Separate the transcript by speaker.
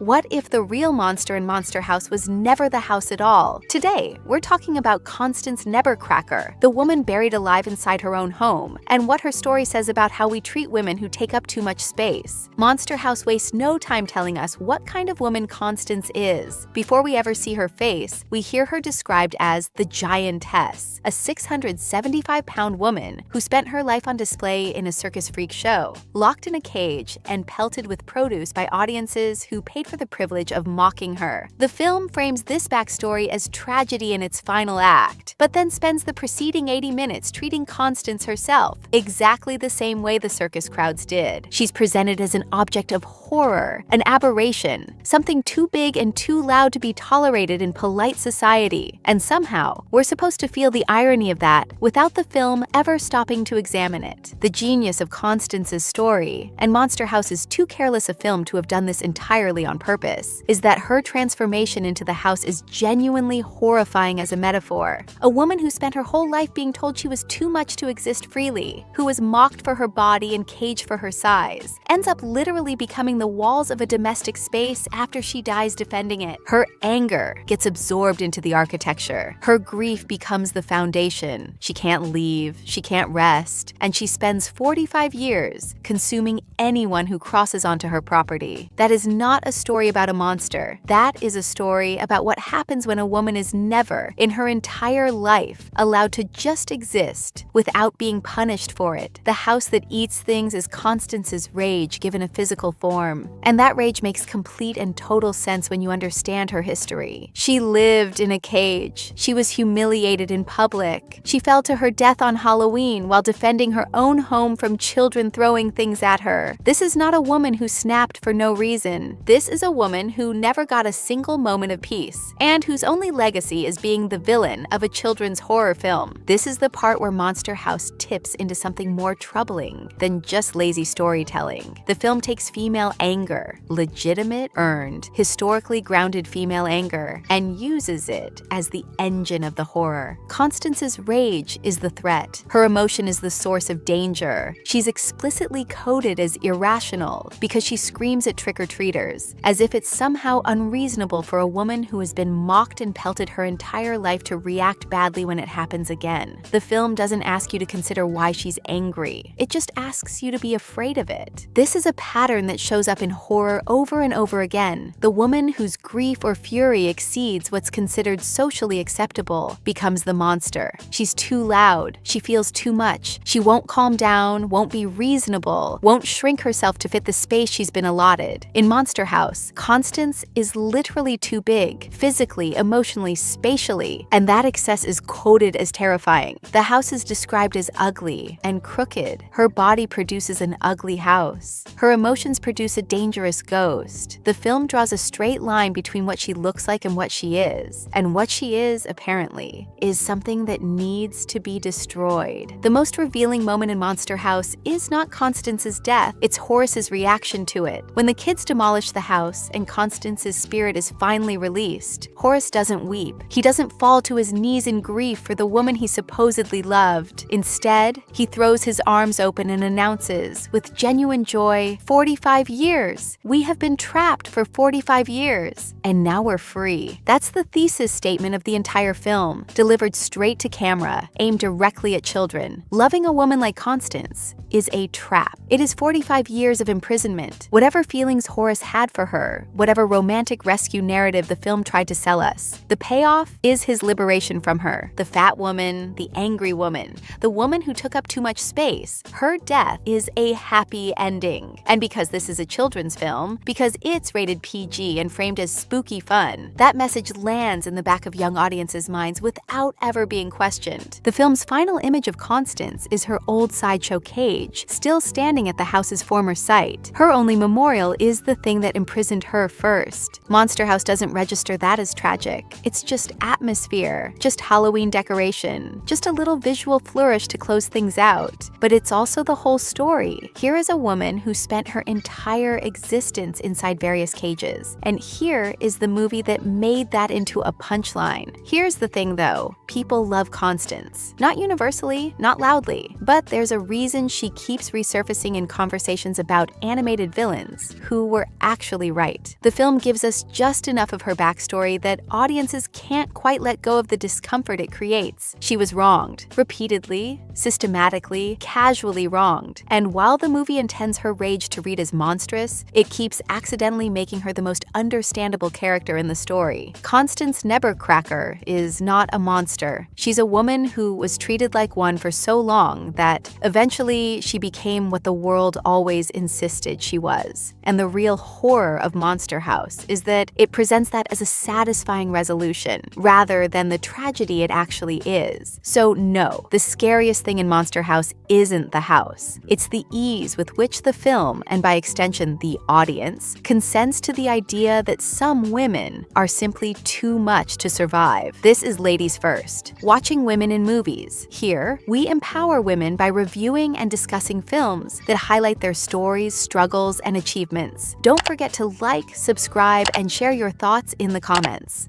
Speaker 1: What if the real monster in Monster House was never the house at all? Today, we're talking about Constance Nebbercracker, the woman buried alive inside her own home, and what her story says about how we treat women who take up too much space. Monster House wastes no time telling us what kind of woman Constance is. Before we ever see her face, we hear her described as the Giantess, a 675-pound woman who spent her life on display in a circus freak show, locked in a cage and pelted with produce by audiences who paid for the privilege of mocking her. The film frames this backstory as tragedy in its final act, but then spends the preceding 80 minutes treating Constance herself exactly the same way the circus crowds did. She's presented as an object of horror, an aberration, something too big and too loud to be tolerated in polite society. And somehow, we're supposed to feel the irony of that without the film ever stopping to examine it. The genius of Constance's story, and Monster House is too careless a film to have done this entirely on purpose, is that her transformation into the house is genuinely horrifying as a metaphor. A woman who spent her whole life being told she was too much to exist freely, who was mocked for her body and caged for her size, ends up literally becoming the walls of a domestic space after she dies defending it. Her anger gets absorbed into the architecture. Her grief becomes the foundation. She can't leave, she can't rest, and she spends 45 years consuming anyone who crosses onto her property. That is not a story about a monster. That is a story about what happens when a woman is never, in her entire life, allowed to just exist without being punished for it. The house that eats things is Constance's rage given a physical form. And that rage makes complete and total sense when you understand her history. She lived in a cage. She was humiliated in public. She fell to her death on Halloween while defending her own home from children throwing things at her. This is not a woman who snapped for no reason. This is a woman who never got a single moment of peace, and whose only legacy is being the villain of a children's horror film. This is the part where Monster House tips into something more troubling than just lazy storytelling. The film takes female anger, legitimate, earned, historically grounded female anger, and uses it as the engine of the horror. Constance's rage is the threat. Her emotion is the source of danger. She's explicitly coded as irrational because she screams at trick-or-treaters, as if it's somehow unreasonable for a woman who has been mocked and pelted her entire life to react badly when it happens again. The film doesn't ask you to consider why she's angry. It just asks you to be afraid of it. This is a pattern that shows up in horror over and over again. The woman whose grief or fury exceeds what's considered socially acceptable becomes the monster. She's too loud. She feels too much. She won't calm down, won't be reasonable, won't shrink herself to fit the space she's been allotted. In Monster House, Constance is literally too big, physically, emotionally, spatially, and that excess is coded as terrifying. The house is described as ugly and crooked. Her body produces an ugly house. Her emotions produce a dangerous ghost. The film draws a straight line between what she looks like and what she is. And what she is, apparently, is something that needs to be destroyed. The most revealing moment in Monster House is not Constance's death, it's Horace's reaction to it. When the kids demolish the house and Constance's spirit is finally released, Horace doesn't weep. He doesn't fall to his knees in grief for the woman he supposedly loved. Instead, he throws his arms open and announces, with genuine joy, 45 years! We have been trapped for 45 years, and now we're free. That's the thesis statement of the entire film, delivered straight to camera, aimed directly at children. Loving a woman like Constance is a trap. It is 45 years of imprisonment. Whatever feelings Horace had for her, whatever romantic rescue narrative the film tried to sell us, the payoff is his liberation from her. The fat woman, the angry woman, the woman who took up too much space, her death is a happy ending. And because this is a children's film, because it's rated PG and framed as spooky fun, that message lands in the back of young audiences' minds without ever being questioned. The film's final image of Constance is her old sideshow cage, still standing at the house's former site. Her only memorial is the thing that imprisoned her first. Monster House doesn't register that as tragic. It's just atmosphere, just Halloween decoration, just a little visual flourish to close things out. But it's also the whole story. Here is a woman who spent her entire existence inside various cages. And here is the movie that made that into a punchline. Here's the thing though, people love Constance. Not universally, not loudly, but there's a reason she she keeps resurfacing in conversations about animated villains who were actually right. The film gives us just enough of her backstory that audiences can't quite let go of the discomfort it creates. She was wronged, repeatedly, systematically, casually wronged. And while the movie intends her rage to read as monstrous, it keeps accidentally making her the most understandable character in the story. Constance Nebbercracker is not a monster. She's a woman who was treated like one for so long that eventually she became what the world always insisted she was. And the real horror of Monster House is that it presents that as a satisfying resolution, rather than the tragedy it actually is. So no, the scariest thing in Monster House isn't the house. It's the ease with which the film, and by extension the audience, consents to the idea that some women are simply too much to survive. This is Ladies First, watching women in movies. Here, we empower women by reviewing and discussing films that highlight their stories, struggles, and achievements. Don't forget to like, subscribe, and share your thoughts in the comments.